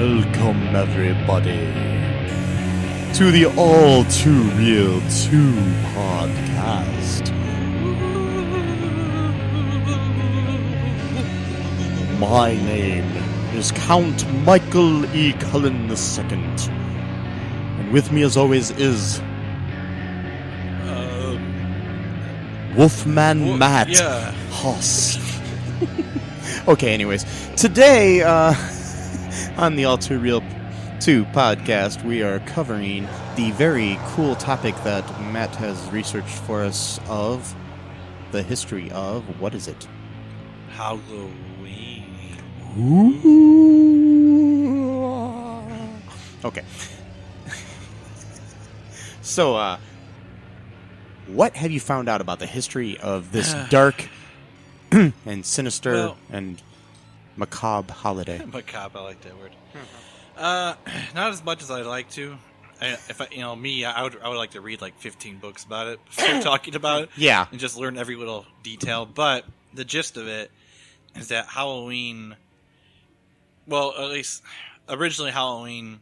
Welcome, everybody, to the All2ReelToo podcast. My name is Count Michael E. Cullen II, and with me, as always, is Wolfman Matt Hoss. Okay, anyways, today, on the All2ReelToo podcast, we are covering the very cool topic that Matt has researched for us of the history of, what is it? Halloween. Ooh. Okay. So, what have you found out about the history of this dark and sinister and macabre holiday? Macabre, I like that word. Not as much as I'd like to. I would like to read like 15 books about it before talking about it. Yeah. And just learn every little detail. But the gist of it is that Halloween, well, at least originally Halloween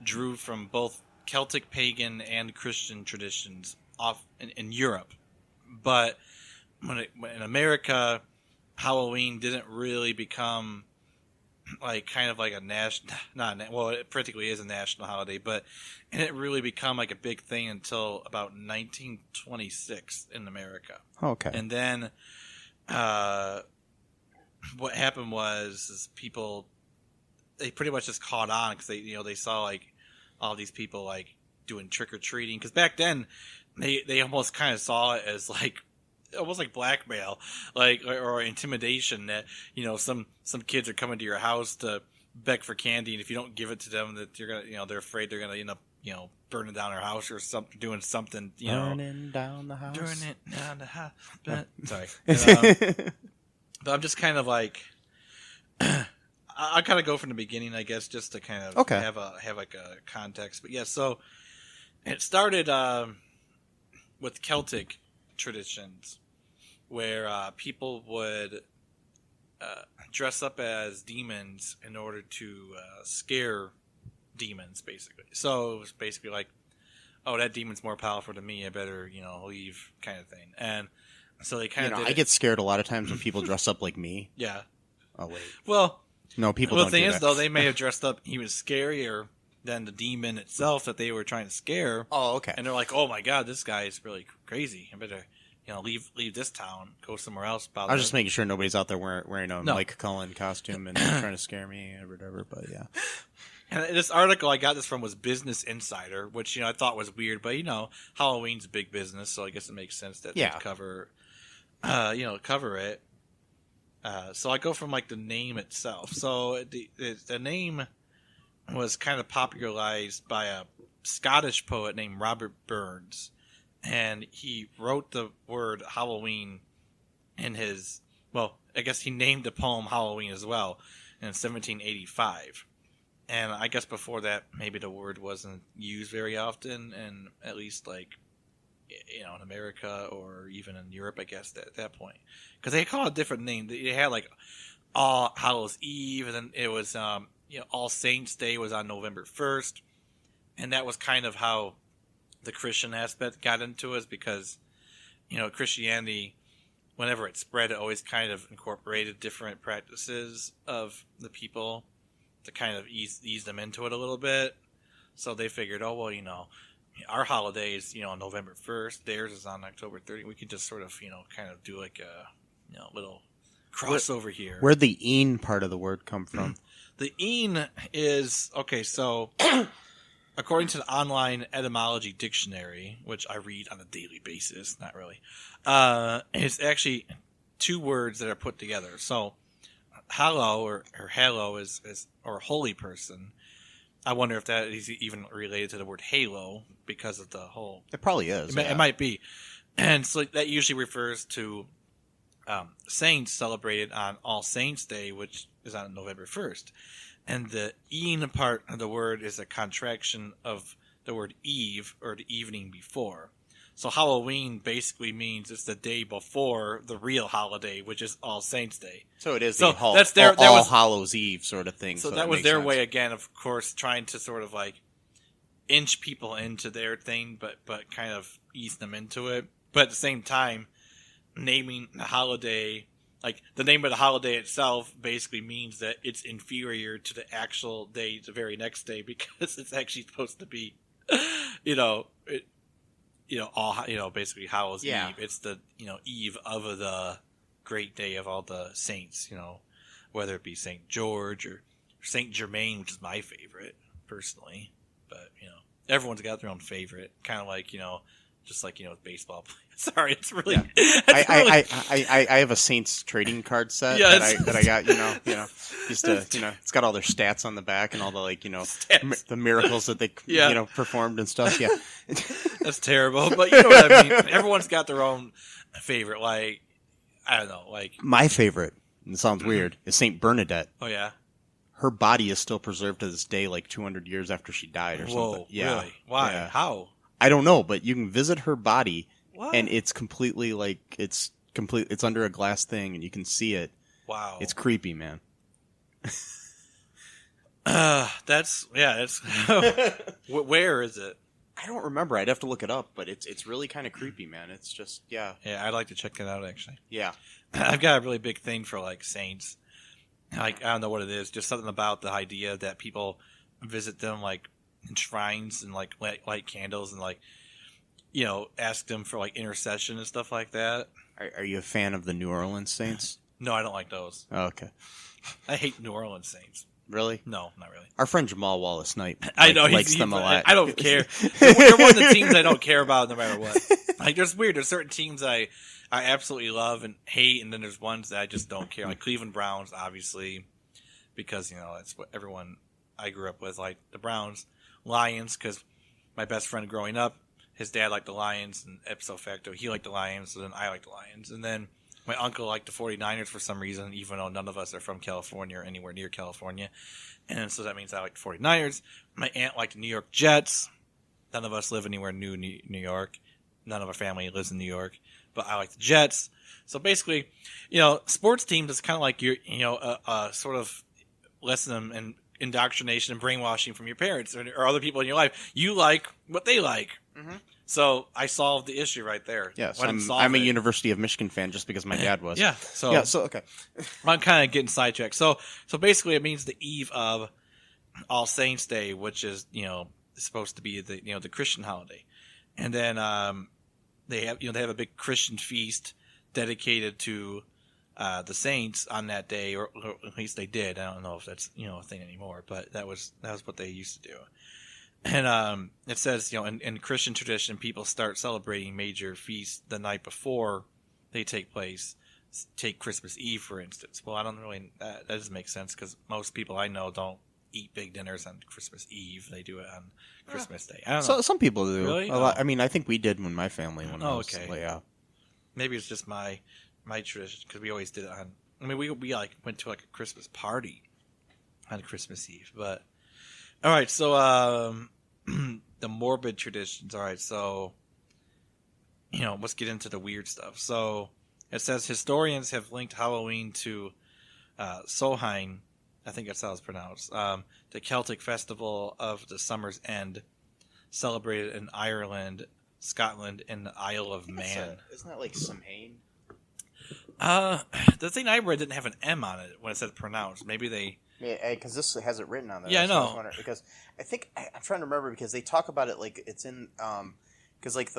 drew from both Celtic pagan and Christian traditions off in Europe. But when in America, Halloween didn't really become like kind of like a it practically is a national holiday, but it didn't really become like a big thing until about 1926 in America. Okay. And then what happened was people, they pretty much just caught on because they saw like all these people like doing trick-or-treating, because back then they almost kind of saw it as like almost like blackmail, like or intimidation, that some kids are coming to your house to beg for candy, and if you don't give it to them, that you're gonna they're afraid they're gonna end up burning down their house or something, doing something burning down the house. Burning down the house. Sorry, but I'm just kind of like I kind of go from the beginning, I guess, just to kind of have like a context. But yeah, so it started with Celtic traditions, where people would dress up as demons in order to scare demons, basically. So it was basically like, oh, that demon's more powerful than me, I better leave, kind of thing. And so they kind of I get scared a lot of times when people dress up like me. Yeah. Oh wait. Well, no, people well, don't the thing do is, that. though, they may have dressed up even scarier than the demon itself that they were trying to scare. Oh, okay. And they're like, oh my god, this guy is really crazy, I better leave this town, go somewhere else. I was just making sure nobody's out there wearing a Mike Cullen costume and trying to scare me or whatever, but yeah. And this article I got this from was Business Insider, which I thought was weird, but Halloween's a big business, so I guess it makes sense that they cover it. So I go from like the name itself. So the name was kind of popularized by a Scottish poet named Robert Burns, and he wrote the word Halloween in his, I guess he named the poem Halloween as well in 1785. And I guess before that, maybe the word wasn't used very often, and at least like, in America or even in Europe, I guess at that point, because they call it a different name. They had like All Hallows Eve, and then it was All Saints Day was on November 1st, and that was kind of how the Christian aspect got into it, because Christianity, whenever it spread, it always kind of incorporated different practices of the people to kind of ease them into it a little bit. So they figured, our holiday is on November 1st, theirs is on October 30th. We could just sort of kind of do like a little crossover here. Where'd the "een" part of the word come from? The "een" is so according to the online etymology dictionary, which I read on a daily basis, not really, it's actually two words that are put together. So hallow or hallow is or holy person. I wonder if that is even related to the word halo, because of the whole... It probably is. It might be. And so that usually refers to saints celebrated on All Saints Day, which is on November 1st. And the "een" part of the word is a contraction of the word eve, or the evening before. So Halloween basically means it's the day before the real holiday, which is All Saints Day. So it is So that's All Hallows Eve sort of thing. So that was their way again, of course, trying to sort of like inch people into their thing, but kind of ease them into it. But at the same time, naming the holiday, like the name of the holiday itself, basically means that it's inferior to the actual day, the very next day, because it's actually supposed to be, basically Hallows Eve. It's the eve of the great day of all the saints. Whether it be Saint George or Saint Germain, which is my favorite personally, but everyone's got their own favorite. Kind of like just like baseball. Sorry, it's really. Yeah. I have a Saints trading card set that I got. Just to it's got all their stats on the back and all the the miracles that they performed and stuff. Yeah, that's terrible. But you know what I mean. Everyone's got their own favorite. Like I don't know. Like my favorite. And it sounds weird. Is Saint Bernadette. Oh yeah. Her body is still preserved to this day, like 200 years after she died or something. Yeah. Really? Why? Yeah. How? I don't know, but you can visit her body. What? And it's completely it's under a glass thing and you can see it. Wow. It's creepy, man. That's where is it? I don't remember. I'd have to look it up, but it's really kind of creepy, man. It's just Yeah, I'd like to check it out actually. Yeah. I've got a really big thing for like saints. Like I don't know what it is, just something about the idea that people visit them like in shrines and like light candles and like ask them for like intercession and stuff like that. Are you a fan of the New Orleans Saints? No, I don't like those. Oh, okay. I hate New Orleans Saints. Really? No, not really. Our friend Jamal Wallace-Knight I know likes them a lot. I don't care. They're one of the teams I don't care about no matter what. Like there's certain teams I absolutely love and hate, and then there's ones that I just don't care. Like Cleveland Browns, obviously, because that's what everyone I grew up with. Like the Browns, Lions, because my best friend growing up, his dad liked the Lions, and ipso facto, he liked the Lions, so then I liked the Lions. And then my uncle liked the 49ers for some reason, even though none of us are from California or anywhere near California. And so that means I liked the 49ers. My aunt liked the New York Jets. None of us live anywhere near New York. None of our family lives in New York. But I like the Jets. So basically, sports teams is kind of like your, sort of lesson and indoctrination and brainwashing from your parents or other people in your life. You like what they like. Mm-hmm. So I solved the issue right there. Yes, I'm a University of Michigan fan just because my dad was. Yeah. So okay. I'm kind of getting sidetracked. So basically, it means the eve of All Saints Day, which is supposed to be the Christian holiday, and then they have a big Christian feast dedicated to the saints on that day, or at least they did. I don't know if that's a thing anymore, but that was what they used to do. And it says, in Christian tradition, people start celebrating major feasts the night before they take place. Take Christmas Eve, for instance. Well, I don't really, that doesn't make sense because most people I know don't eat big dinners on Christmas Eve. They do it on Christmas Day. I don't know. Some people do. Really? A lot. I mean, I think we did when my family went. Okay. Yeah. Maybe it's just my tradition because we always did it on. I mean, we like went to like a Christmas party on Christmas Eve, but all right. So the morbid traditions. All right. So let's get into the weird stuff. So it says historians have linked Halloween to Samhain. I think that's how it's pronounced. The Celtic festival of the summer's end, celebrated in Ireland, Scotland, and the Isle of Man. Isn't that like Samhain? The thing I read didn't have an M on it when it said pronounced. Maybe they... Yeah, because this has it written on there. Yeah, I know. Because I think... I'm trying to remember because they talk about it like it's in... Because like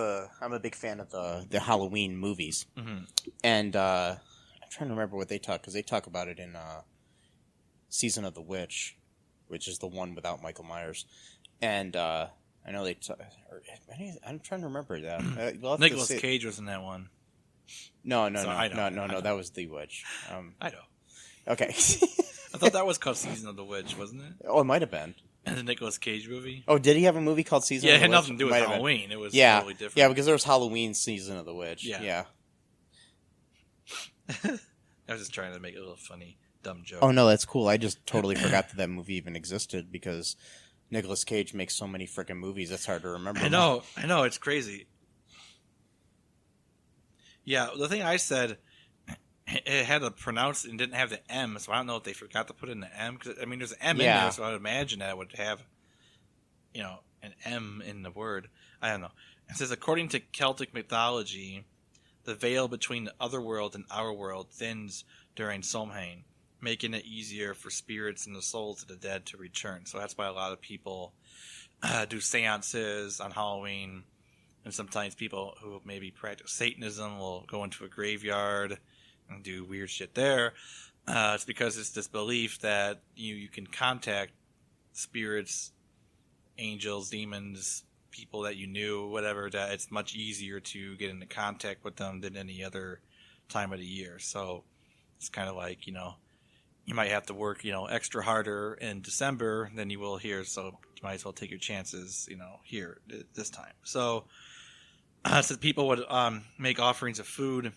I'm a big fan of the Halloween movies. Mm-hmm. And I'm trying to remember what they talk... Because they talk about it in Season of the Witch, which is the one without Michael Myers. And I know they... I'm trying to remember that. Nicolas Cage was in that one. No. That was The Witch. I know. Okay. I thought that was called Season of the Witch, wasn't it? Oh, it might have been. The Nicolas Cage movie? Oh, did he have a movie called Season of the Witch? Yeah, it had nothing to do with Halloween. It was totally different. Yeah, because there was Halloween Season of the Witch. Yeah. I was just trying to make a little funny, dumb joke. Oh, no, that's cool. I just totally forgot that movie even existed because Nicolas Cage makes so many freaking movies, it's hard to remember. I know, it's crazy. Yeah, the thing I said, it had to pronounce and didn't have the M, so I don't know if they forgot to put in the M. Cause, I mean, there's an M in there, so I would imagine that it would have, an M in the word. I don't know. It says, according to Celtic mythology, the veil between the other world and our world thins during Samhain, making it easier for spirits and the souls of the dead to return. So that's why a lot of people do seances on Halloween, and sometimes people who maybe practice Satanism will go into a graveyard and do weird shit there. It's because it's this belief that you can contact spirits, angels, demons, people that you knew, whatever, that it's much easier to get into contact with them than any other time of the year. So it's kind of like, you might have to work, extra harder in December than you will here. So you might as well take your chances, here this time. So people would make offerings of food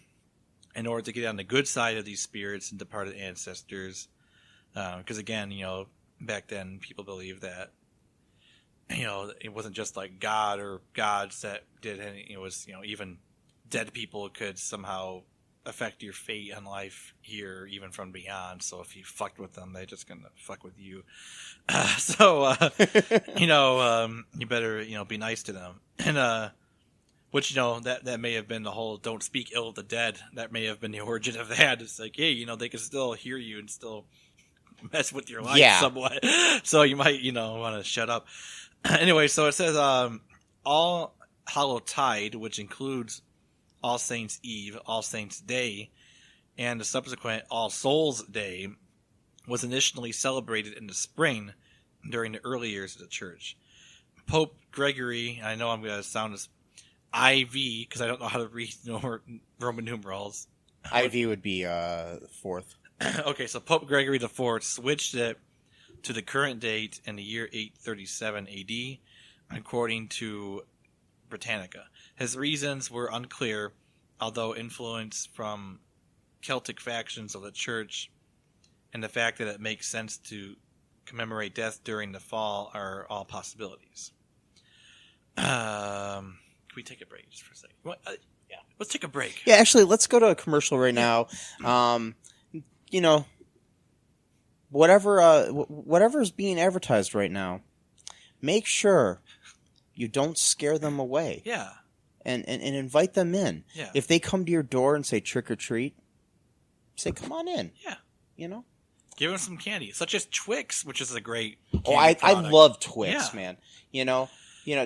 in order to get on the good side of these spirits and departed ancestors. Because again, back then people believed that, it wasn't just like God or gods that did anything. It was, even dead people could somehow affect your fate in life here, even from beyond. So if you fucked with them, they're just gonna fuck with you. You better, be nice to them. And, which, that may have been the whole don't speak ill of the dead. That may have been the origin of that. It's like, hey, they can still hear you and still mess with your life somewhat. So you might, want to shut up. Anyway, so it says All Hallowtide, which includes All Saints Eve, All Saints Day, and the subsequent All Souls Day, was initially celebrated in the spring during the early years of the church. Pope Gregory, I know I'm going to sound as IV because I don't know how to read Roman numerals. IV would be fourth. Okay, so Pope Gregory IV switched it to the current date in the year 837 AD, according to Britannica. His reasons were unclear, although influence from Celtic factions of the church and the fact that it makes sense to commemorate death during the fall are all possibilities. Can we take a break just for a second? Yeah, let's take a break. Yeah, actually, let's go to a commercial right now. Whatever's being advertised right now, make sure you don't scare them away. Yeah. And invite them in. Yeah. If they come to your door and say trick or treat, say, come on in. Yeah. Give them some candy, such as Twix, which is a great candy I product. love Twix, man.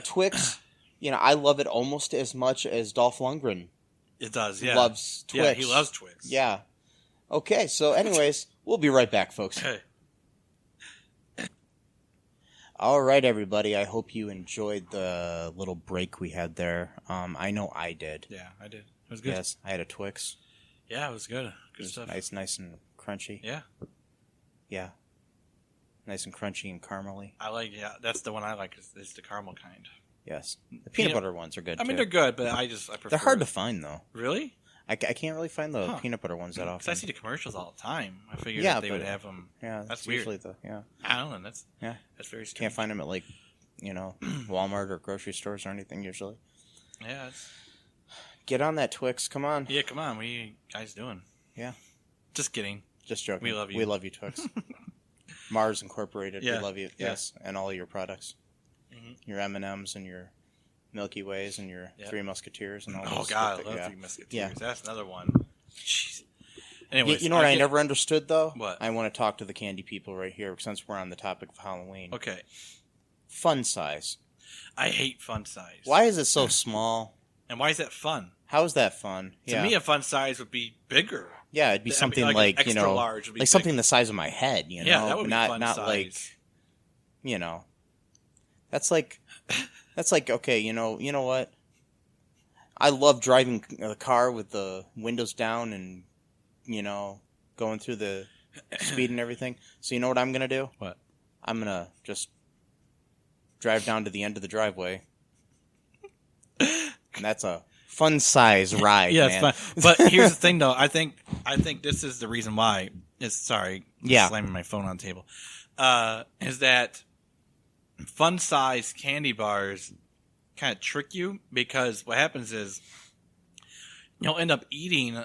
Twix, I love it almost as much as Dolph Lundgren. It does, yeah. Loves Twix. Yeah, he loves Twix. Yeah. Okay, so anyways, we'll be right back, folks. Okay. All right, everybody. I hope you enjoyed the little break we had there. I know I did. Yeah, I did. It was good. Yes, I had a Twix. Yeah, it was good. Good stuff. Nice and crunchy. Yeah. Yeah. Nice and crunchy and caramely. That's the one I like is the caramel kind. Yes. The peanut butter ones are good, I mean, they're good, but I prefer... They're hard to find, though. Really? I can't really find the peanut butter ones that often. Because I see the commercials all the time. I figured that they would have them. Yeah, that's weird. Usually I don't know. That's very strange. Can't find them at, Walmart or grocery stores or anything, usually. Yeah. Get on that, Twix. Come on. Yeah, come on. What are you guys doing? Yeah. Just kidding. Just joking. We love you. We love you, Twix. Mars Incorporated. Yeah. We love you. Yeah. Yes. And all of your products. Mm-hmm. Your M&Ms and your Milky Ways and your Three Musketeers and all those. Oh, God. I love Three Musketeers. Yeah. That's another one. Jeez. Anyways, you know what I never understood, though? What? I want to talk to the candy people right here, since we're on the topic of Halloween. Okay. Fun size. I hate fun size. Why is it so small? And why is that fun? How is that fun? To me, a fun size would be bigger. Yeah, it'd be something like extra large. Like something the size of my head, Yeah, that would be fun not size. That's like okay, you know what? I love driving the car with the windows down and going through the speed and everything. So you know what I'm gonna do? What? I'm gonna just drive down to the end of the driveway, and that's a fun size ride. Yeah, man. it's fun. But here's the thing, though. I think this is the reason why. Slamming my phone on the table. Is that fun size candy bars kind of trick you, because what happens is you'll end up eating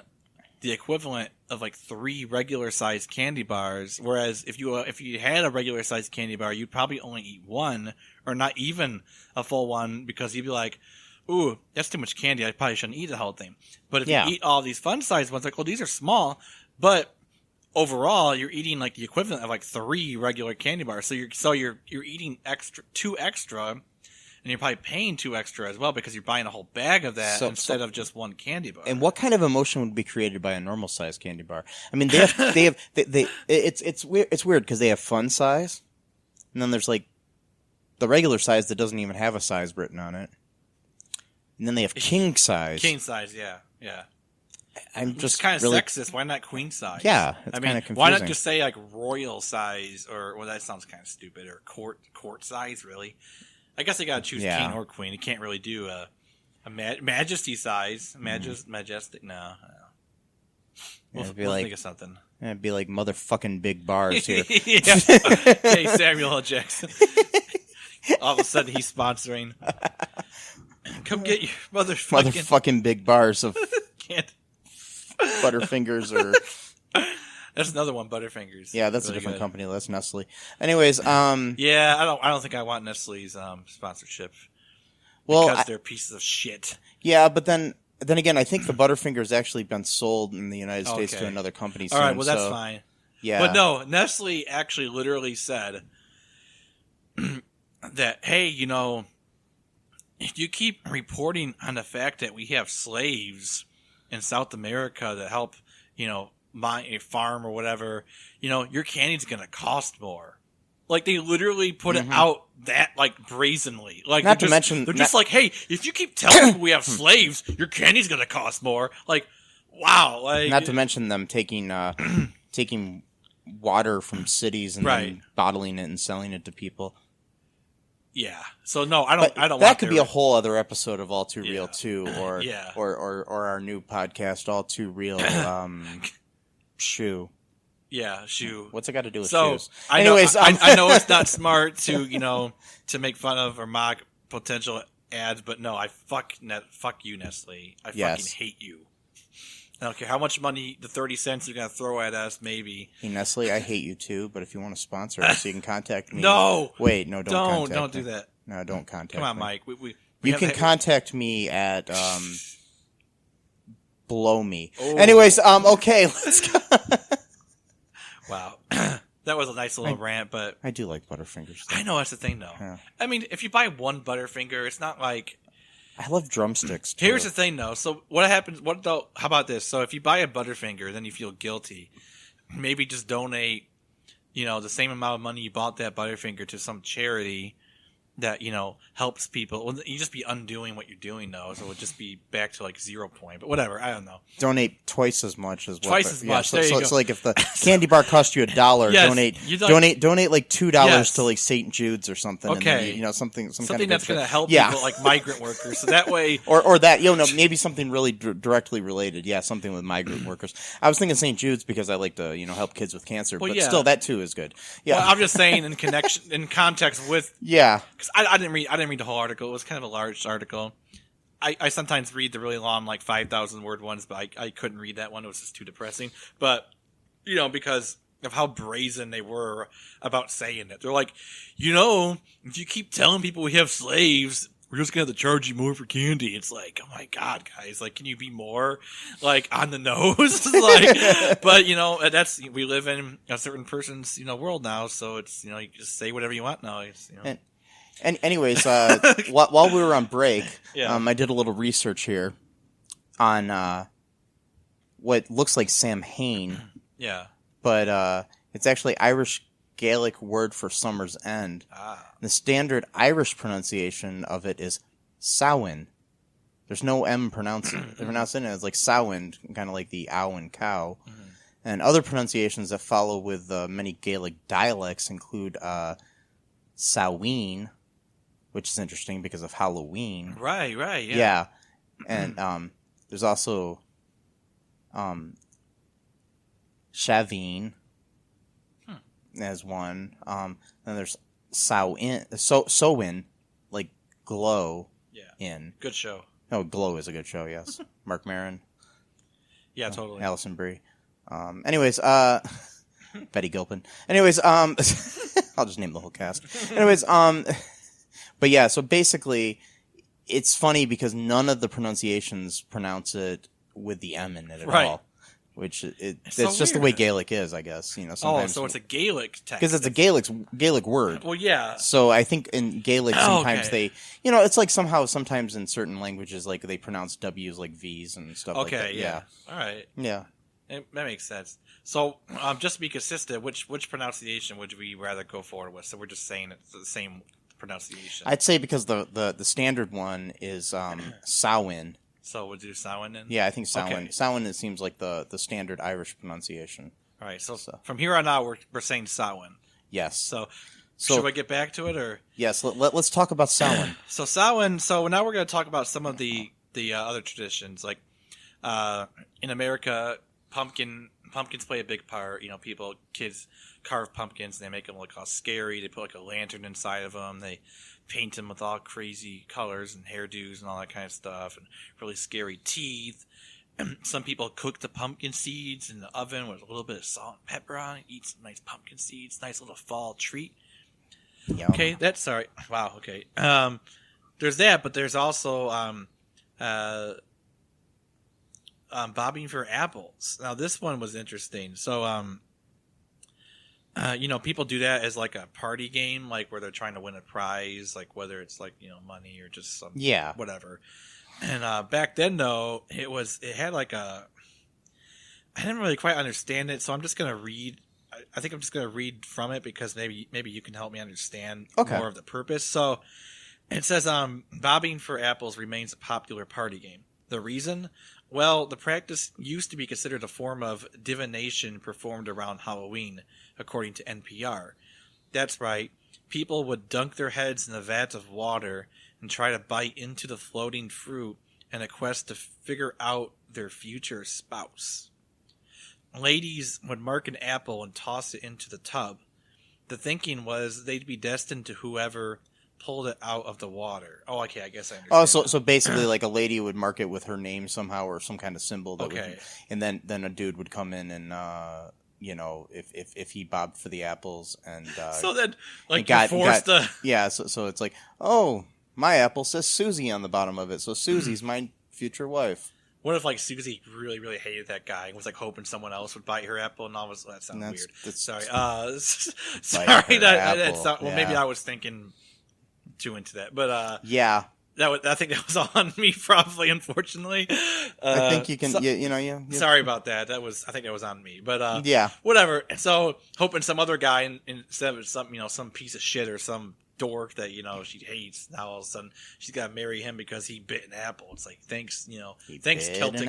the equivalent of like 3 regular sized candy bars. Whereas if you had a regular sized candy bar, you'd probably only eat one, or not even a full one, because you'd be like, ooh, that's too much candy. I probably shouldn't eat the whole thing. But if you eat all these fun sized ones, like, well, these are small, but overall you're eating like the equivalent of like 3 regular candy bars. So you're eating 2 extra. And you're probably paying 2 extra as well, because you're buying a whole bag of that instead of just one candy bar. And what kind of emotion would be created by a normal size candy bar? I mean, it's weird because they have fun size, and then there's like the regular size that doesn't even have a size written on it, and then they have king size. King size, yeah. I'm just kind of really... sexist. Why not queen size? Yeah, it's kind of confusing. Why not just say like royal size, or well, that sounds kind of stupid, or court size, really. I guess I gotta choose king or queen. You can't really do a majesty size. Majestic? No. We'll think of something. It'd be like motherfucking big bars here. Hey, Samuel L. Jackson. All of a sudden, he's sponsoring. Come get your motherfucking big bars of Butterfingers or... That's another one, Butterfingers. Yeah, that's really a different company. That's Nestle. Anyways, yeah, I don't think I want Nestle's sponsorship. Well, because they're pieces of shit. Yeah, but then again, I think the Butterfinger's actually been sold in the United States to another company soon. All right, well, that's fine. Yeah. But no, Nestle actually literally said that, hey, if you keep reporting on the fact that we have slaves in South America that help, a farm or whatever, your candy's going to cost more. Like, they literally put it out that, like, brazenly. Like, they're just like, hey, if you keep telling people we have slaves, your candy's going to cost more. Like, wow. Like, not to mention them taking water from cities and then bottling it and selling it to people. Yeah. So no, I don't. That could be a whole other episode of All2ReelToo, or our new podcast, All2Real Shoe. Yeah, shoe. What's it got to do with shoes? Anyways, I know it's not smart to to make fun of or mock potential ads, but no, fuck you, Nestle. I fucking hate you. I don't care how much money, the 30 cents you're going to throw at us, maybe. Hey, Nestle, I hate you too, but if you want to sponsor us, you can contact me. No! Wait, no, don't do that. No, don't contact me. Come on, Mike. You can contact me at, Blow Me. Oh. Anyways, okay, let's go. Wow. That was a nice little rant, but... I do like Butterfingers, though. I know, that's the thing, though. Yeah. I mean, if you buy one Butterfinger, it's not like... I love drumsticks, too. Here's the thing, though. So what happens... How about this? So if you buy a Butterfinger, then you feel guilty. Maybe just donate, the same amount of money you bought that Butterfinger to some charity that, helps people. Well, you just be undoing what you're doing, though. So it would just be back to, like, 0 point. But whatever. I don't know. Donate twice as much as what... Twice as much. There you go. It's like if the candy bar cost you $1, donate like $2 to like St. Jude's or something. Okay. And then, something kind of that's going to help people like migrant workers. So that way... or that, maybe something really directly related. Yeah, something with migrant workers. I was thinking St. Jude's because I like to, help kids with cancer. But still, that too is good. Yeah. Well, I'm just saying in context with... Yeah. Because I didn't read the whole article. It was kind of a large article. I sometimes read the really long, like 5,000 word ones, but I couldn't read that one. It was just too depressing. But, because of how brazen they were about saying it. They're like, if you keep telling people we have slaves, we're just going to have to charge you more for candy. It's like, oh my God, guys. Like, can you be more, like, on the nose? Like, but, we live in a certain person's, world now. So it's, you just say whatever you want now. And anyways, while we were on break, I did a little research here on what looks like Samhain. Yeah. But it's actually Irish Gaelic word for summer's end. Ah. The standard Irish pronunciation of it is Samhain. There's no M pronouncing it. They're pronouncing it as like Samhain, kind of like the ow and cow. Mm-hmm. And other pronunciations that follow with many Gaelic dialects include Samhain, which is interesting because of Halloween. Right, yeah. Yeah. And there's also Shaveen as one. Then there's Sowin, like glow in. Good show. Oh, Glow is a good show, yes. Mark Maron. Yeah, totally. Alison Brie. Anyways, Betty Gilpin. Anyways, I'll just name the whole cast. Anyways, but yeah, so basically, it's funny because none of the pronunciations pronounce it with the M in it at all. Which it's so just the way Gaelic is, I guess. Sometimes, so it's a Gaelic text. Because it's a Gaelic word. Well, yeah. So I think in Gaelic sometimes they, it's like sometimes in certain languages, like they pronounce W's like V's and stuff like that. Yeah. All right. Yeah. That makes sense. So, just to be consistent, which pronunciation would we rather go forward with? So we're just saying it's the same pronunciation. I'd say because the standard one is Samhain. So we'll do Samhain then? Yeah, I think Samhain. Okay. Samhain, it seems like the standard Irish pronunciation. All right, so from here on out, we're saying Samhain. Yes. So should we get back to it, or? Yes, let's talk about Samhain. So Samhain, so now we're going to talk about some of the other traditions. Like, in America, pumpkins play a big part. Kids carve pumpkins, and they make them look all scary. They put like a lantern inside of them. They paint them with all crazy colors and hairdos and all that kind of stuff, and really scary teeth. Some people cook the pumpkin seeds in the oven with a little bit of salt and pepper on it. Eat some nice pumpkin seeds, nice little fall treat. Yum. Okay, wow. Okay, there's that, but there's also bobbing for apples. Now this one was interesting. So people do that as like a party game, like where they're trying to win a prize, like whether it's like, money or just some whatever. And back then though, it had like I didn't really quite understand it, so I'm just gonna read. I think I'm just gonna read from it because maybe you can help me understand more of the purpose. So it says, bobbing for apples remains a popular party game. The reason? Well, the practice used to be considered a form of divination performed around Halloween, according to NPR. That's right. People would dunk their heads in a vat of water and try to bite into the floating fruit in a quest to figure out their future spouse. Ladies would mark an apple and toss it into the tub. The thinking was they'd be destined to whoever pulled it out of the water. Oh, okay, I guess I understand. Oh, so basically, like a lady would mark it with her name somehow or some kind of symbol. And then a dude would come in and if he bobbed for the apples and so then like you're forced to so it's like, oh, my apple says Susie on the bottom of it, so Susie's my future wife. What if like Susie really, really hated that guy and was like hoping someone else would bite her apple? And that sounds weird. Sorry. Sorry. Maybe I was thinking too into that, but I think that was on me, probably. Unfortunately, I think you can. Sorry about that. I think that was on me, but whatever. And so hoping some other guy instead of some piece of shit or some dork that she hates, now all of a sudden she's got to marry him because he bit an apple. It's like thanks Celtic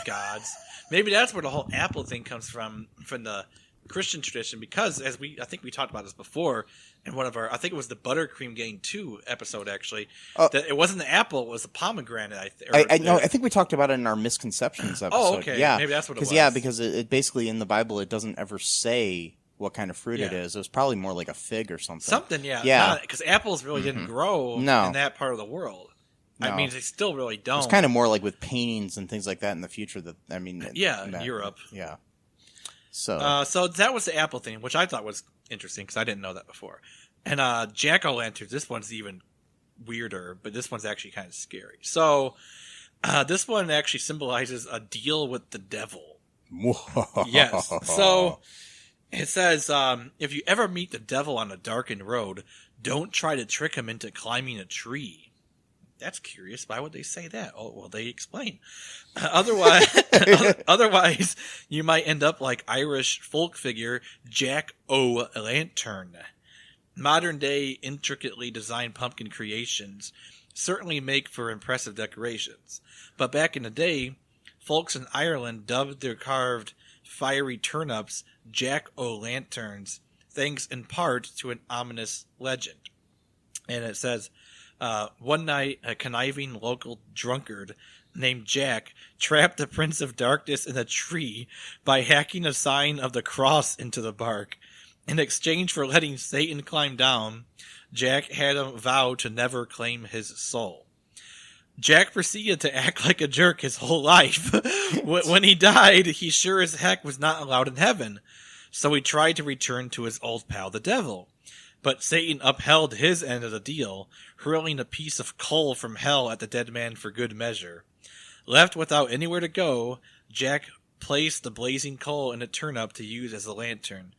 gods. Maybe that's where the whole apple thing comes from the Christian tradition, because I think we talked about this before in one of I think it was the Buttercream Gang 2 episode, actually, that it wasn't the apple, it was the pomegranate. I think we talked about it in our misconceptions episode. Oh, okay. Yeah. Maybe that's what it was. Yeah, because it basically in the Bible, it doesn't ever say what kind of fruit it is. It was probably more like a fig or something. Yeah. Because apples really didn't grow in that part of the world. No. I mean, they still really don't. It's kind of more like with paintings and things like that in the future. Europe. Yeah. So that was the apple thing, which I thought was interesting because I didn't know that before. And jack-o'-lanterns, this one's even weirder, but this one's actually kind of scary. So this one actually symbolizes a deal with the devil. Yes. So it says, if you ever meet the devil on a darkened road, don't try to trick him into climbing a tree. That's curious. Why would they say that? Oh, well, they explain. Otherwise, you might end up like Irish folk figure Jack-o'-lantern. Modern-day, intricately designed pumpkin creations certainly make for impressive decorations. But back in the day, folks in Ireland dubbed their carved fiery turnips Jack-o'-lanterns, thanks in part to an ominous legend. And it says, one night, a conniving local drunkard named Jack trapped the Prince of Darkness in a tree by hacking a sign of the cross into the bark. In exchange for letting Satan climb down, Jack had him vow to never claim his soul. Jack proceeded to act like a jerk his whole life. When he died, he sure as heck was not allowed in heaven. So he tried to return to his old pal, the devil. But Satan upheld his end of the deal, hurling a piece of coal from hell at the dead man for good measure. Left without anywhere to go, Jack placed the blazing coal in a turnip to use as a lantern.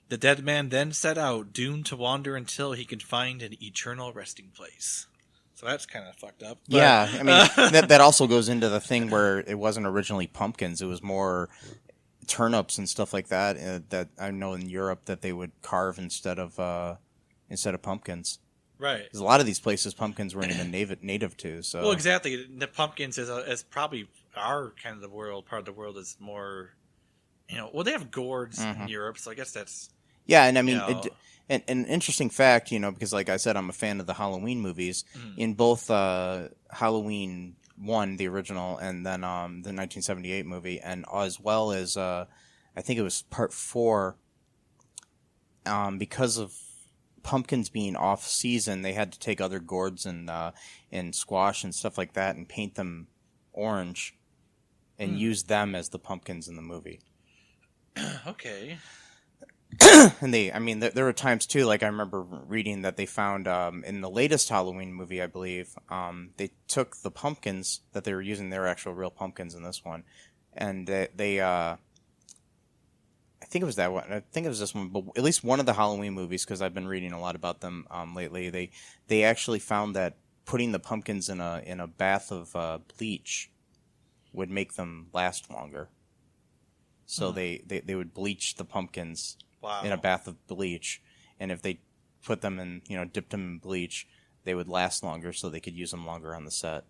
The dead man then set out, doomed to wander until he could find an eternal resting place. So that's kind of fucked up. But, yeah, I mean, that also goes into the thing where it wasn't originally pumpkins. It was more turnips and stuff like that that I know in Europe that they would carve instead of pumpkins. Right. Because a lot of these places, pumpkins weren't even native to. So. Well, exactly. The pumpkins is probably our kind of the world. Part of the world is more, well, they have gourds in Europe, so I guess that's... Yeah, and I mean... An interesting fact, because like I said, I'm a fan of the Halloween movies. In both Halloween 1, the original, and then the 1978 movie, and as well as, I think it was part 4, because of pumpkins being off-season, they had to take other gourds and squash and stuff like that and paint them orange and use them as the pumpkins in the movie. Okay. And there were times too, like I remember reading that they found in the latest Halloween movie, I believe, they took the pumpkins that they were using, their actual real pumpkins in this one, and they I think it was that one. I think it was this one, but at least one of the Halloween movies, because I've been reading a lot about them lately. They actually found that putting the pumpkins in a bath of bleach would make them last longer. So they would bleach the pumpkins. Wow. In a bath of bleach, and if they put them in, dipped them in bleach, they would last longer, so they could use them longer on the set.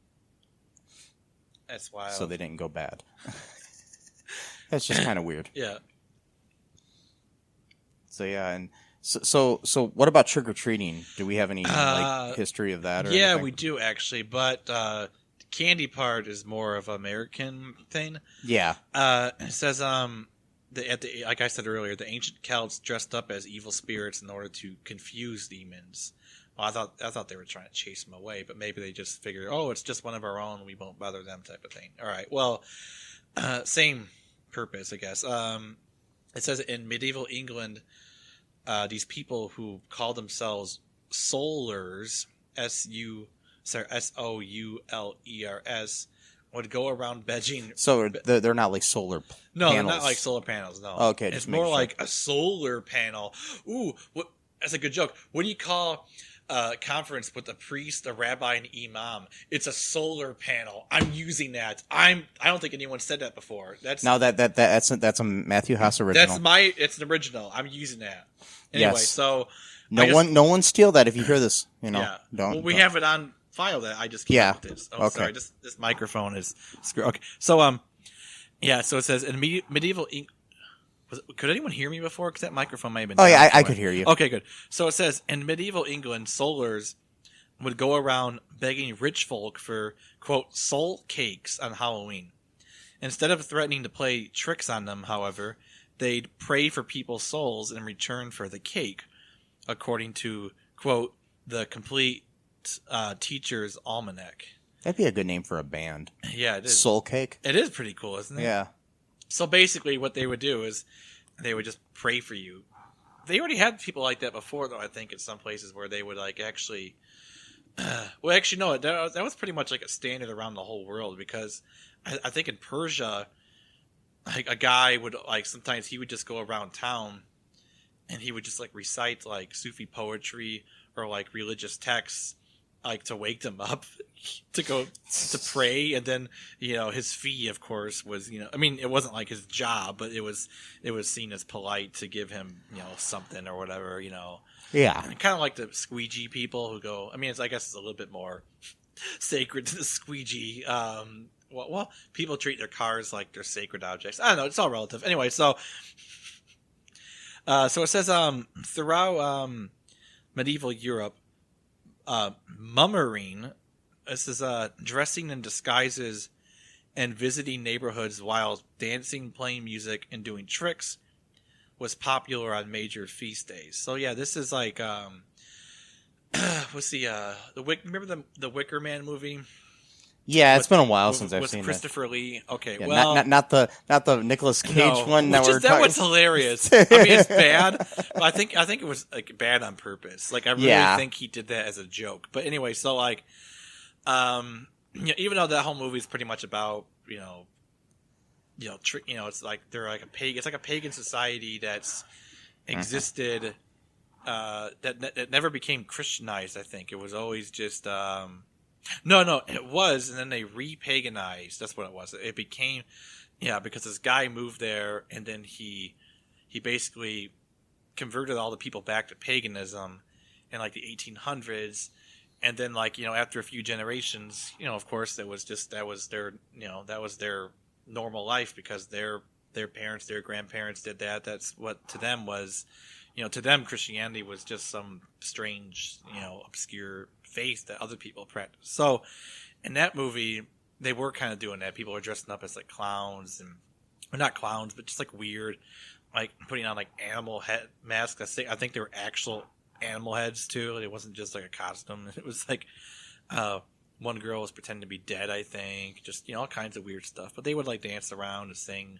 That's wild. So they didn't go bad. That's just kind of weird. Yeah. So yeah, and so what about trick or treating? Do we have any history of that? Or yeah, anything? we do actually, but the candy part is more of an American thing. Yeah. It says like I said earlier, the ancient Celts dressed up as evil spirits in order to confuse demons. Well, I thought they were trying to chase them away, but maybe they just figured, it's just one of our own, we won't bother them, type of thing. All right, well, same purpose, I guess. It says in medieval England, these people who call themselves soulers, SOULERS, would go around begging. So they're not like solar panels. No, they're not like solar panels, no. Okay, it's more like a solar panel. Ooh, that's a good joke. What do you call a conference with a priest, a rabbi, and imam? It's a solar panel. I'm using that. I don't think anyone said that before. That's a Matthew Haas original. It's an original. I'm using that. Anyway, yes. So no one steal that if you hear this. Yeah. Don't. Well, we have it on file that I just came up with this. Oh, okay. Sorry. This microphone is screwed. Okay. So yeah. So it says in medieval could anyone hear me before? Because that microphone may have been. Oh yeah, I could hear you. Okay, good. So it says in medieval England, solars would go around begging rich folk for quote soul cakes on Halloween. Instead of threatening to play tricks on them, however, they'd pray for people's souls in return for the cake, according to quote the complete Teacher's Almanac. That'd be a good name for a band. Yeah, it is. Soul Cake. It is pretty cool, isn't it? Yeah. So basically what they would do is they would just pray for you. They already had people like that before, though, I think, in some places where they would, like, actually... well, actually, no, that was pretty much like a standard around the whole world, because I think in Persia, like, a guy would, like, sometimes he would just go around town and he would just, like, recite, like, Sufi poetry or, like, religious texts, like, to wake them up to go to pray. And then, his fee, of course, was, I mean, it wasn't like his job, but it was seen as polite to give him, something or whatever, Yeah. Kind of like the squeegee people who go, I mean, I guess it's a little bit more sacred to the squeegee. Well, people treat their cars like they're sacred objects. I don't know. It's all relative. Anyway, so it says, throughout, medieval Europe, mummering, this is dressing in disguises and visiting neighborhoods while dancing, playing music, and doing tricks, was popular on major feast days. So yeah, this is like what's remember the Wicker Man movie? Yeah, it's been a while since I've seen Christopher Lee. Okay, yeah, well, not the Nicolas Cage one. That one's hilarious. I mean, it's bad, but I think it was like bad on purpose. Like I really think he did that as a joke. But anyway, so like, even though that whole movie is pretty much about it's like they're like it's like a pagan society that's existed, that never became Christianized. I think it was always just. No, it was, and then they re-paganized. That's what it was. It became, because this guy moved there, and then he basically converted all the people back to paganism in like the 1800s, and then like after a few generations, of course that was their normal life because their parents, their grandparents did that. That's what to them was. To them, Christianity was just some strange, obscure faith that other people practice. So, in that movie, they were kind of doing that. People were dressing up as like clowns, or not clowns, but just like weird, like putting on like animal head masks. I think they were actual animal heads too. It wasn't just like a costume. It was like one girl was pretending to be dead. I think just all kinds of weird stuff. But they would like dance around and sing.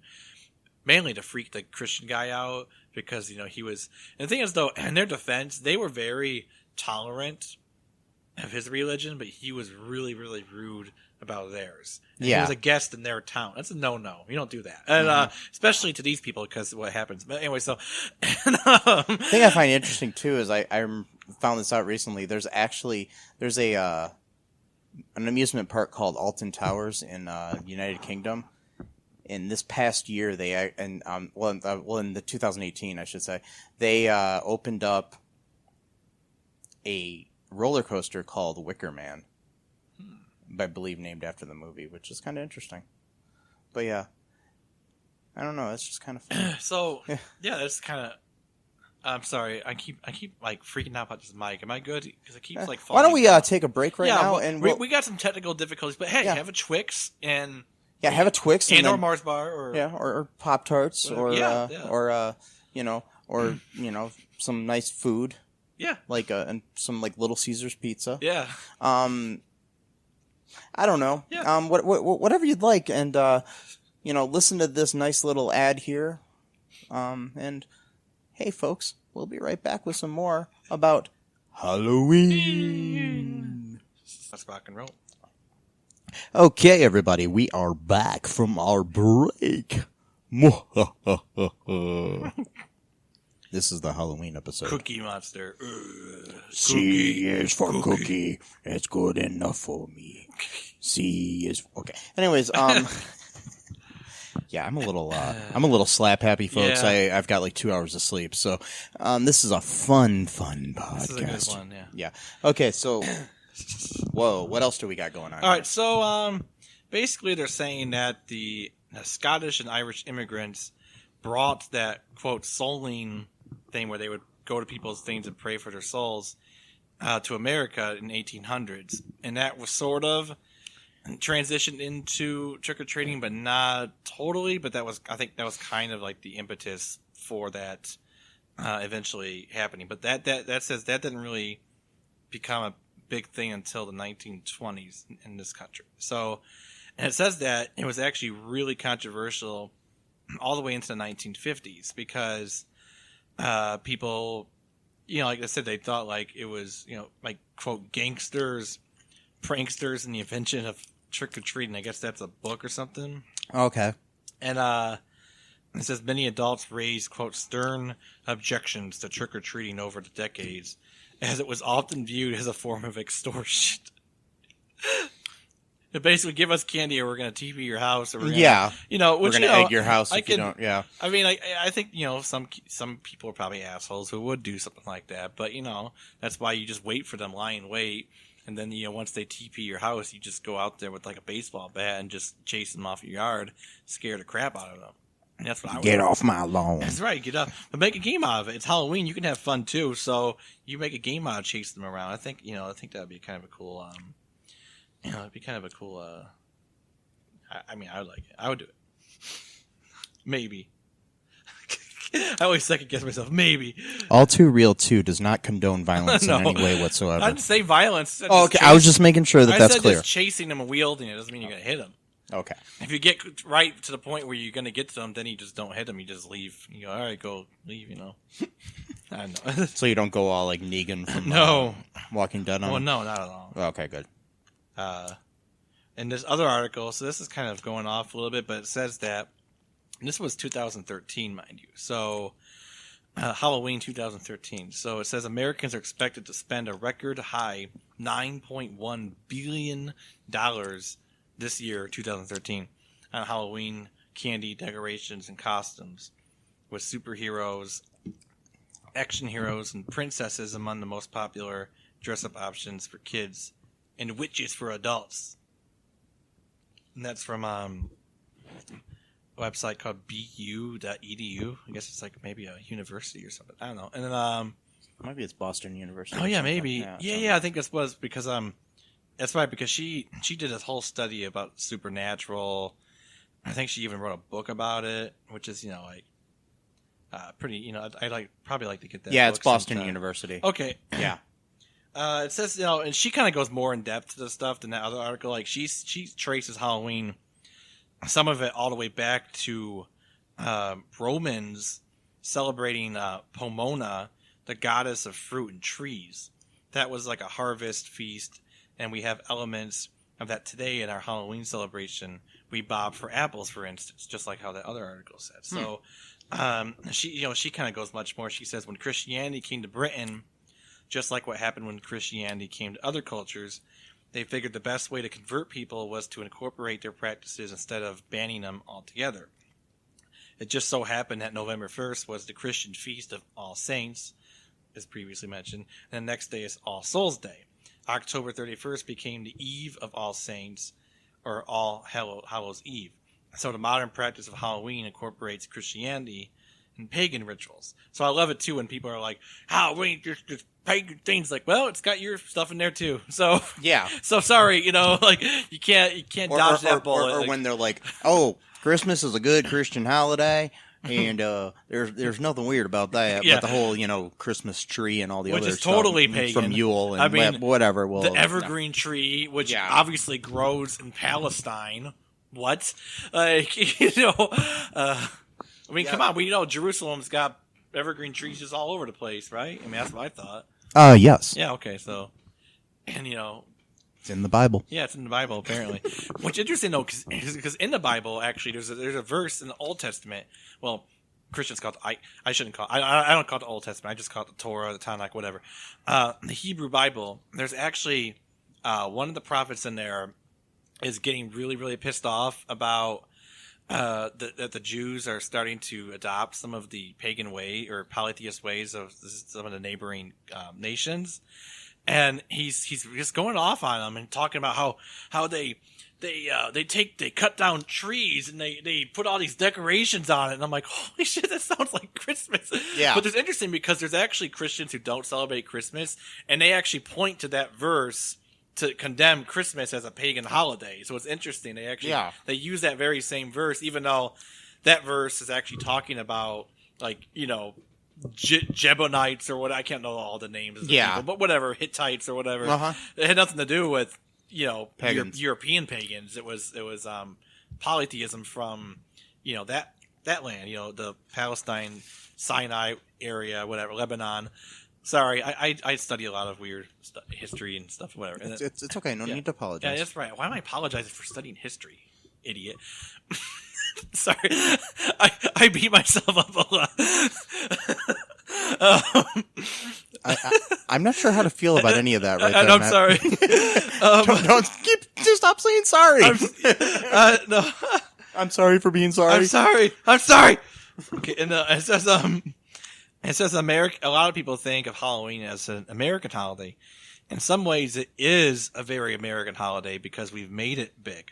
Mainly to freak the Christian guy out because, he was... And the thing is, though, in their defense, they were very tolerant of his religion, but he was really, really rude about theirs. And he was a guest in their town. That's a no-no. You don't do that. And especially to these people because of what happens. But anyway, so... The thing I find interesting, too, is I found this out recently. There's an amusement park called Alton Towers in the United Kingdom. In this past year, in the 2018, I should say, they opened up a roller coaster called Wicker Man, I believe named after the movie, which is kind of interesting. But yeah, I don't know. It's just kind of fun. So yeah, that's kind of. I'm sorry. I keep like freaking out about this mic. Am I good? Because it keeps like falling. Why don't we take a break now? Well, and we got some technical difficulties, but hey, have a Twix and. Yeah, have a Twix or Mars bar, or Pop-Tarts, or some nice food. Yeah, like and some like Little Caesars pizza. Yeah. I don't know. Yeah. Whatever you'd like, and listen to this nice little ad here. And hey, folks, we'll be right back with some more about Halloween. Let's rock and roll. Okay, everybody, we are back from our break. This is the Halloween episode. Cookie Monster. C is for cookie. It's good enough for me. C is okay. Anyways, yeah, I'm a little slap happy, folks. Yeah. I've got like 2 hours of sleep, so this is a fun podcast. This is a good one, yeah. Yeah. Okay, so. Whoa, what else do we got going on? All right, so basically they're saying that the Scottish and Irish immigrants brought that, quote, souling thing where they would go to people's things and pray for their souls to America in 1800s. And that was sort of transitioned into trick-or-treating, but not totally. But I think that was kind of like the impetus for that eventually happening. But that says that didn't really become a big thing until the 1920s in this country. So, and it says that it was actually really controversial all the way into the 1950s because people, like I said, they thought like it was, like, quote, gangsters, pranksters, and the invention of trick-or-treating. I guess that's a book or something. Okay. And it says many adults raised, quote, stern objections to trick-or-treating over the decades, as it was often viewed as a form of extortion. To basically give us candy or we're going to TP your house or we're going to, we're going to egg your house if you don't, I mean, I think, some people are probably assholes who would do something like that, but, that's why you just wait for them, lie in wait, and then, once they TP your house, you just go out there with like a baseball bat and just chase them off your yard, scare the crap out of them. And that's what I would Get off my lawn. That's right, get up. But make a game out of it. It's Halloween. You can have fun too. So you make a game out of chasing them around. I think that would be kind of a cool. It'd be kind of a cool. I mean, I would like it. I would do it. Maybe. I always second guess myself. Maybe. All2ReelToo does not condone violence in any way whatsoever. I didn't say violence. Okay. I was just making sure that that's clear. Just chasing them and wielding it doesn't mean you're going to hit them. Okay. If you get right to the point where you're going to get to them, then you just don't hit them. You just leave. You go, all right, go leave, I know. So you don't go all like Negan from Walking Dead on Well, no, not at all. Okay, good. And this other article, so this is kind of going off a little bit, but it says that, and this was 2013, mind you. So, Halloween 2013. So it says Americans are expected to spend a record high $9.1 billion this year, 2013, on Halloween candy, decorations, and costumes, with superheroes, action heroes, and princesses among the most popular dress-up options for kids, and witches for adults. And that's from a website called bu.edu. I guess it's like maybe a university or something. I don't know. And then maybe it's Boston University. Oh yeah, maybe. Yeah. I think this was because that's right, because she did this whole study about supernatural. I think she even wrote a book about it, which is pretty. I'd probably like to get that. Yeah, book it's Boston sometime. University. Okay. Yeah. It says and she kind of goes more in depth to the stuff than that other article. Like she traces Halloween, some of it all the way back to Romans celebrating Pomona, the goddess of fruit and trees. That was like a harvest feast. And we have elements of that today in our Halloween celebration. We bob for apples, for instance, just like how that other article said. So, she kind of goes much more. She says when Christianity came to Britain, just like what happened when Christianity came to other cultures, they figured the best way to convert people was to incorporate their practices instead of banning them altogether. It just so happened that November 1st was the Christian feast of All Saints, as previously mentioned, and the next day is All Souls Day. October 31st became the Eve of All Saints, or All Hallows Eve. So the modern practice of Halloween incorporates Christianity and pagan rituals. So I love it too when people are like, Halloween, just pagan things. Like, well, it's got your stuff in there too. So yeah. So sorry, you can't dodge that bullet. Or when they're like, oh, Christmas is a good Christian holiday. And there's nothing weird about that, but the whole Christmas tree and all the other is stuff totally pagan. From Yule and whatever. Well, the evergreen tree, which obviously grows in Palestine. What? Come on, we know Jerusalem's got evergreen trees just all over the place, right? I mean, that's what I thought. Yes. Yeah. Okay. So, and it's in the Bible. Yeah, it's in the Bible, apparently. Which is interesting, though, because in the Bible, actually, there's a verse in the Old Testament. Well, Christians call it, I shouldn't call it, I don't call it the Old Testament. I just call it the Torah, the Tanakh, whatever. The Hebrew Bible, there's actually one of the prophets in there is getting really, really pissed off about that the Jews are starting to adopt some of the pagan way or polytheist ways of some of the neighboring nations. And he's just going off on them and talking about how they cut down trees and they put all these decorations on it. And I'm like, holy shit, that sounds like Christmas. Yeah. But it's interesting because there's actually Christians who don't celebrate Christmas, and they actually point to that verse to condemn Christmas as a pagan holiday. So it's interesting. They actually they use that very same verse, even though that verse is actually talking about Jebusites or what, I can't know all the names of the people, but whatever, Hittites or whatever. It had nothing to do with European pagans. It was polytheism from that land, the Palestine, Sinai area, whatever, Lebanon. Sorry, I study a lot of weird history and stuff, whatever. And it's okay. No need to apologize. Yeah, that's right. Why am I apologizing for studying history, idiot? Sorry, I beat myself up a lot. I'm not sure how to feel about any of that right there, I'm Matt. sorry. Just stop saying sorry. No. I'm sorry for being sorry. I'm sorry. Okay, and it says America. A lot of people think of Halloween as an American holiday. In some ways, it is a very American holiday because we've made it big.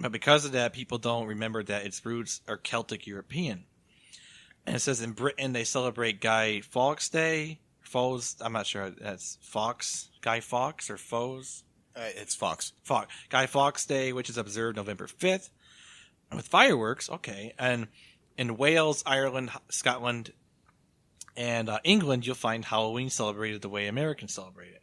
But because of that, people don't remember that its roots are Celtic European. And it says in Britain they celebrate Guy Fawkes Day. Foes, I'm not sure. That's Fawkes. Guy Fawkes or Foes? It's Fox. Guy Fawkes Day, which is observed November 5th. With fireworks, okay. And in Wales, Ireland, Scotland, and England, you'll find Halloween celebrated the way Americans celebrate it.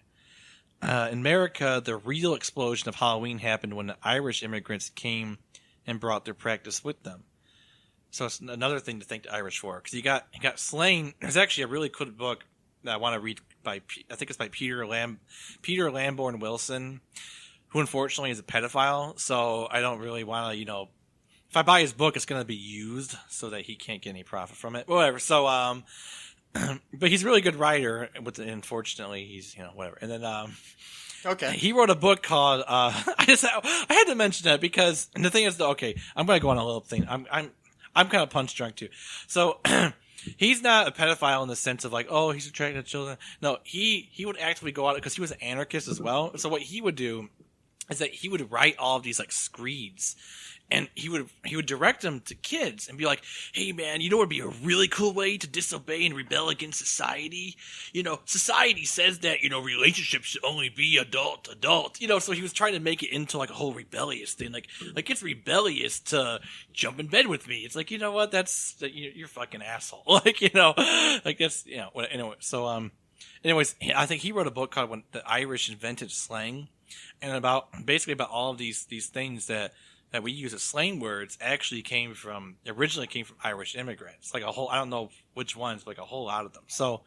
In America, the real explosion of Halloween happened when the Irish immigrants came and brought their practice with them. So it's another thing to thank the Irish for, because you got slang. There's actually a really cool book that I want to read I think it's by Peter Lamborn Wilson, who unfortunately is a pedophile. So I don't really want to, if I buy his book, it's going to be used so that he can't get any profit from it. Whatever. So, but he's a really good writer. Unfortunately, he's whatever. And then okay, he wrote a book called I had to mention that because the thing is, okay, I'm going to go on a little thing. I'm kind of punch drunk too. So he's not a pedophile in the sense of like, oh, he's attracted to children. No, he would actually go out because he was an anarchist as well. So what he would do is that he would write all of these like screeds. And he would direct them to kids and be like, hey, man, what would be a really cool way to disobey and rebel against society? Society says that, relationships should only be adult. So he was trying to make it into like a whole rebellious thing. Like it's rebellious to jump in bed with me. It's like, you know what? You're fucking asshole. That's, anyway. So, anyways, I think he wrote a book called When the Irish Invented Slang, and about all of these things that we use as slang words originally came from Irish immigrants. Like a whole, I don't know which ones, but like a whole lot of them. So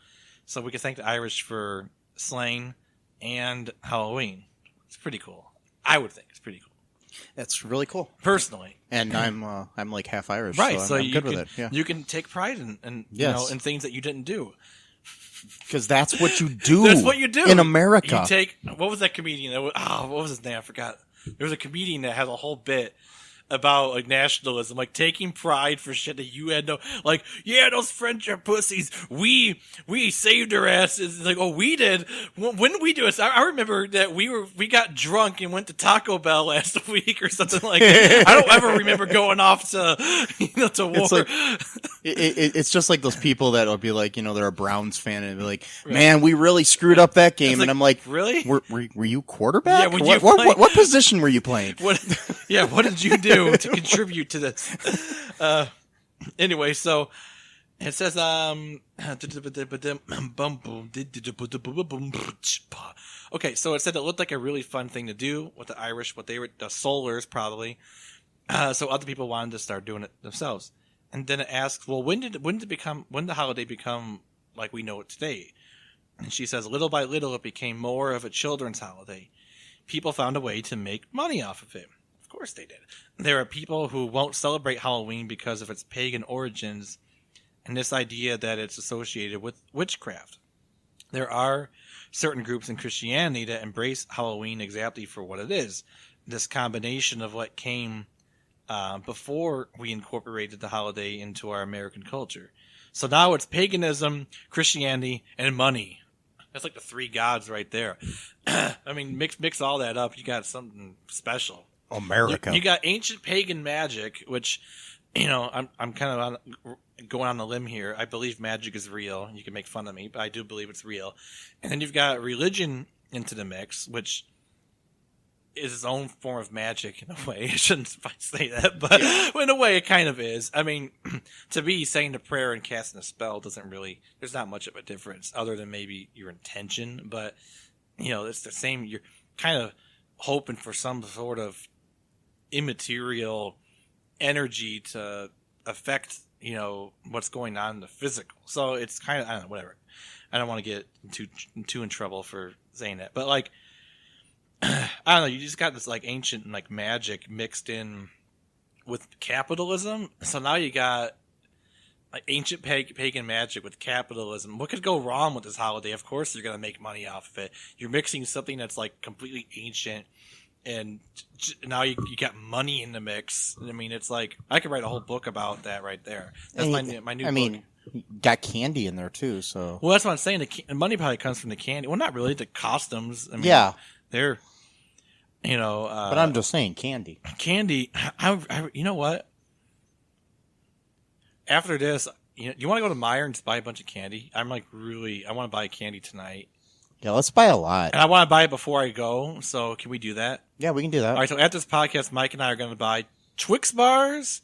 we can thank the Irish for slang and Halloween. It's pretty cool. I would think it's pretty cool. That's really cool, personally. And I'm like half Irish, right? So I'm good with it. Yeah, you can take pride in yes. in things that you didn't do. Because that's what you do. That's what you do in America. You take, what was that comedian? What was his name? I forgot. There was a comedian that has a whole bit about like nationalism, like taking pride for shit that you had no, like, yeah, those French are pussies. We saved their asses. It's like, oh, we did. When did we do it? I remember that we got drunk and went to Taco Bell last week or something like that. I don't ever remember going off to war. It's like, it's just like those people that will be like, they're a Browns fan and be like, man, we really screwed up that game. And I'm like, really? Were you quarterback? Yeah, what position were you playing? What did you do to contribute to this? Anyway, so it says okay, so it said it looked like a really fun thing to do with the Irish, the Solars probably. So other people wanted to start doing it themselves. And then it asks, well, when did the holiday become like we know it today? And she says, little by little, it became more of a children's holiday. People found a way to make money off of it. Of course they did. There are people who won't celebrate Halloween because of its pagan origins and this idea that it's associated with witchcraft. There are certain groups in Christianity that embrace Halloween exactly for what it is. This combination of what came before we incorporated the holiday into our American culture. So now it's paganism, Christianity, and money. That's like the three gods right there. I mean, mix all that up, you got something special. America. You got ancient pagan magic, which, I'm kind of going on a limb here. I believe magic is real. You can make fun of me, but I do believe it's real. And then you've got religion into the mix, which is its own form of magic in a way. I shouldn't say that, but in a way it kind of is. I mean, to be saying a prayer and casting a spell there's not much of a difference other than maybe your intention, but, it's the same. You're kind of hoping for some sort of immaterial energy to affect, what's going on in the physical. So it's kind of, I don't know, whatever. I don't want to get too in trouble for saying that, but like, I don't know, you just got this like ancient like magic mixed in with capitalism. So now you got like ancient pagan magic with capitalism. What could go wrong with this holiday? Of course you're going to make money off of it. You're mixing something that's like completely ancient, and now you got money in the mix. I mean, it's like I could write a whole book about that right there. That's my new book. I mean, got candy in there too. So well, that's what I'm saying. The money probably comes from the candy. Well, not really. The costumes. I mean, yeah, they're but I'm just saying candy. I you know what? After this, you want to go to Meijer and just buy a bunch of candy? I'm like I want to buy candy tonight. Yeah, let's buy a lot. And I want to buy it before I go, so can we do that? Yeah, we can do that. All right, so at this podcast, Mike and I are going to buy Twix bars,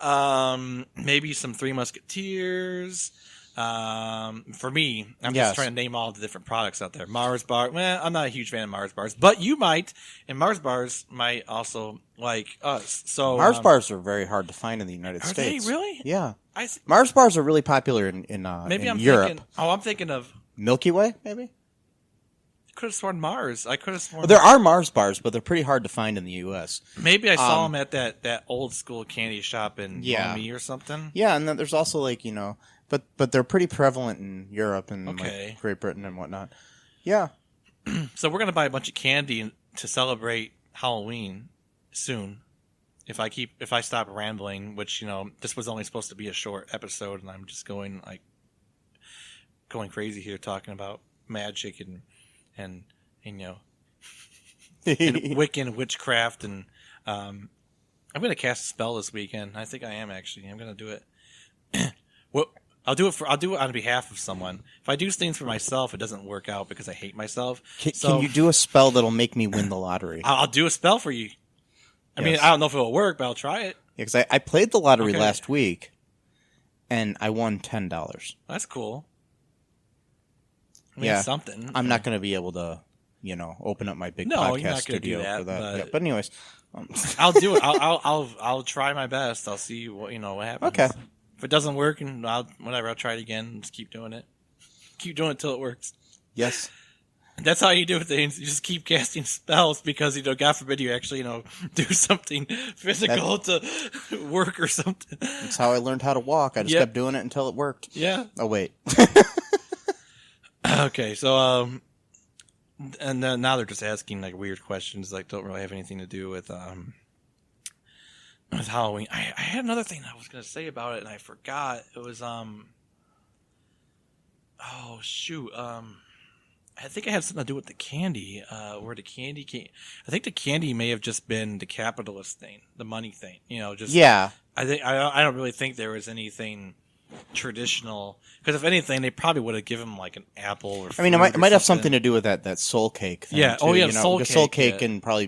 Maybe some Three Musketeers. For me, I'm just trying to name all the different products out there. Mars bar. Well, I'm not a huge fan of Mars bars, but you might, and Mars bars might also like us. So Mars bars are very hard to find in the United States. Are they really? Yeah. Mars bars are really popular in Europe. I'm thinking of Milky Way, maybe. I could have sworn Mars. I could have sworn. Well, there are Mars bars, but they're pretty hard to find in the U.S. Maybe I saw them at that old school candy shop in Miami or something. Yeah, and then there's also but they're pretty prevalent in Europe and like Great Britain and whatnot. Yeah. So we're gonna buy a bunch of candy to celebrate Halloween soon. If I stop rambling, which this was only supposed to be a short episode, and I'm just going crazy here talking about magic and and Wiccan witchcraft, and I'm gonna cast a spell this weekend. I think I am actually. I'm gonna do it. Well, I'll do it on behalf of someone. If I do things for myself, it doesn't work out because I hate myself. Can you do a spell that'll make me win the lottery? I'll do a spell for you. I mean, I don't know if it'll work, but I'll try it. Yeah, because I played the lottery last week, and I won $10. That's cool. I mean, something. I'm not going to be able to, open up my big podcast studio for that. But anyways, I'll do it. I'll try my best. I'll see what happens. Okay. If it doesn't work, and I'll try it again. Just keep doing it. Keep doing it till it works. Yes. That's how you do things. You just keep casting spells because, God forbid you actually, do something physical to work or something. That's how I learned how to walk. I just kept doing it until it worked. Yeah. Oh, wait. Okay, so, and then now they're just asking, weird questions, don't really have anything to do with Halloween. I had another thing I was going to say about it, and I forgot. It was, oh, shoot, I think it had something to do with the candy, where the candy came. I think the candy may have just been the capitalist thing, the money thing. Yeah. I don't really think there was anything traditional, because if anything, they probably would have given him an apple or. I mean, it might have something to do with that soul cake thing. Yeah. Too, Soul cake and probably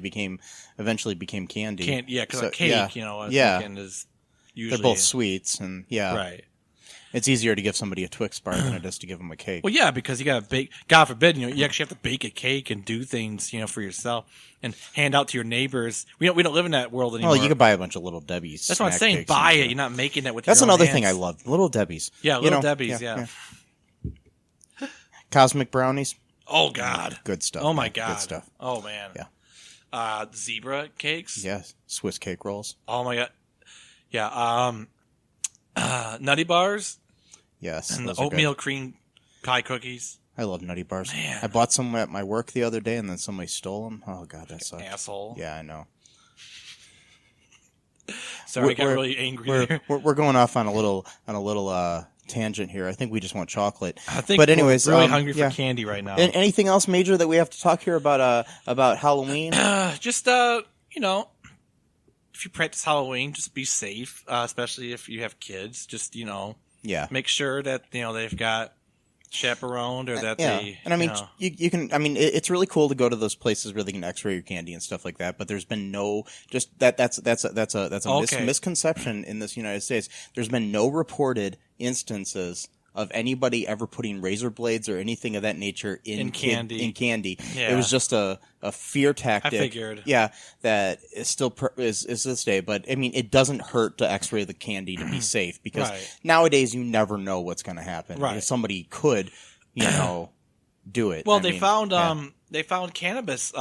eventually became candy. Because a cake, thinking is usually they're both sweets, and right. It's easier to give somebody a Twix bar than it is to give them a cake. Well, yeah, because you got to bake. God forbid, you actually have to bake a cake and do things, for yourself and hand out to your neighbors. We don't live in that world anymore. Well, you could buy a bunch of Little Debbie's. That's what I'm saying. Buy it. You're not making it with. That's your own another hands. thing I love. Little Debbie's. Yeah, Little Debbie's. Yeah. Cosmic brownies. Oh God. Good stuff. Oh my God. Good stuff. Oh man. Yeah. Zebra cakes. Yes. Swiss cake rolls. Oh my God. Yeah. Nutty bars. Yes. And the oatmeal cream pie cookies. I love Nutty Bars. Man. I bought some at my work the other day, and then somebody stole them. Oh God, that sucks. Asshole. Yeah, I know. Sorry, I got really angry there. We're going off on a little tangent here. I think we just want chocolate. But anyways, we're really hungry for candy right now. Anything else major that we have to talk here about Halloween? Just if you practice Halloween, just be safe, especially if you have kids. Just make sure that they've got chaperoned or that they. And I mean, you can. I mean, it's really cool to go to those places where they can X-ray your candy and stuff like that. But there's been no that's a misconception in this United States. There's been no reported instances of anybody ever putting razor blades or anything of that nature in candy. Yeah. It was just a fear tactic. I figured. Yeah, that is still is this day. But I mean, it doesn't hurt to X-ray the candy to be safe because nowadays you never know what's going to happen. Right. Because somebody could, do it. Well, they found cannabis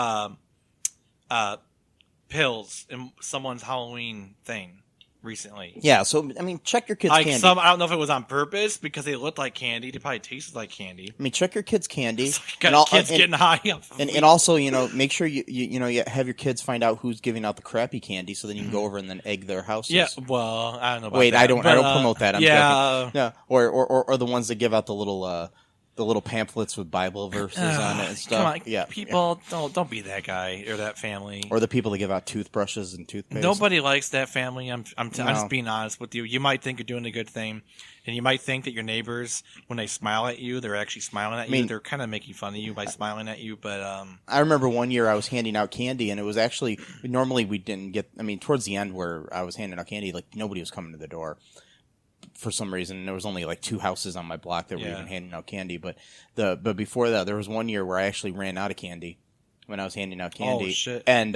pills in someone's Halloween thing recently. Yeah, so I mean, check your kids' candy. I don't know if it was on purpose because they looked like candy. They probably tasted like candy. I mean, check your kids' candy. Kids getting high. And also, make sure you have your kids find out who's giving out the crappy candy, so then you can go over and then egg their houses. Yeah, well, I don't know about Wait, that. I don't promote that. I'm yeah, joking. Yeah, or the ones that give out the little the little pamphlets with Bible verses on it and stuff. Come on, people, don't be that guy or that family. Or the people that give out toothbrushes and toothpaste. Nobody likes that family. I'm just being honest with you. You might think you're doing a good thing, and you might think that your neighbors, when they smile at you, they're actually smiling at you. They're kind of making fun of you by smiling at you. But I remember one year I was handing out candy, and it was actually normally we didn't get. I mean, towards the end where I was handing out candy, like nobody was coming to the door. For some reason, there was only like 2 houses on my block that were even handing out candy. But before that, there was one year where I actually ran out of candy when I was handing out candy. Oh, shit. And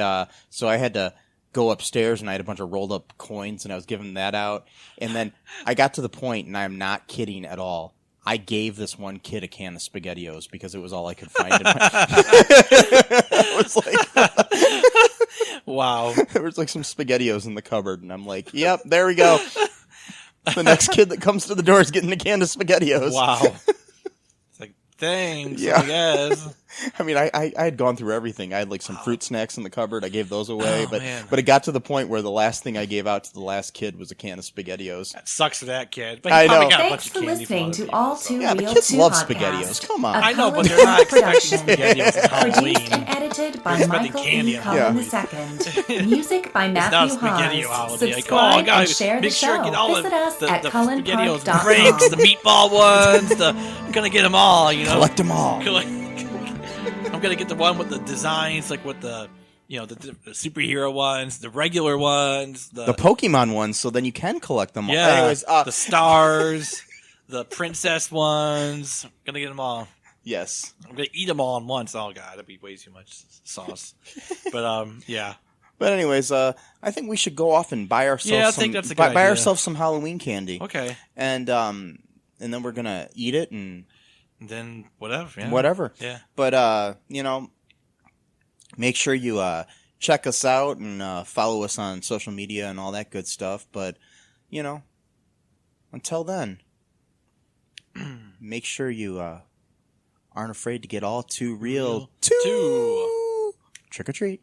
so I had to go upstairs, and I had a bunch of rolled up coins, and I was giving that out. And then I got to the point, and I'm not kidding at all, I gave this one kid a can of SpaghettiOs because it was all I could find. It was like, wow. There was like some SpaghettiOs in the cupboard, and I'm like, yep, there we go. The next kid that comes to the door is getting a can of SpaghettiOs. Wow. It's like, thanks, I guess. I mean, I had gone through everything. I had like some fruit snacks in the cupboard. I gave those away, but it got to the point where the last thing I gave out to the last kid was a can of SpaghettiOs. That sucks for that kid. But I know. Got a Thanks bunch of for listening to people, All2Real2 Yeah, the kids love podcast. SpaghettiOs. Come on. I know, but they're not expecting Production. SpaghettiOs on Produced Halloween. and edited by They're expecting Michael candy E. on Cullen Halloween. II. Music by It's not Matthew a SpaghettiO Haas. holiday. Like, Subscribe oh, guys, and share the make sure show. to get all Visit us the at SpaghettiOs, the cullenpark.com. grapes, the meatball ones. I'm gonna get them all. You know, Collect them all. I'm gonna get the one with the designs, like with the the superhero ones, the regular ones, The Pokemon ones, so then you can collect them all. yeah, Anyways, the stars, the princess ones. I'm gonna get them all. yes. I'm gonna eat them all in once. Oh god, that'd be way too much sauce. But yeah. But anyways, I think we should go off and buy ourselves Yeah, I some, think that's a good buy idea. ourselves some Halloween candy. Okay. And then we're gonna eat it and Then whatever. Yeah. whatever. Yeah. But make sure you check us out and follow us on social media and all that good stuff. But until then, make sure you aren't afraid to get all too real too. Two. Trick or treat.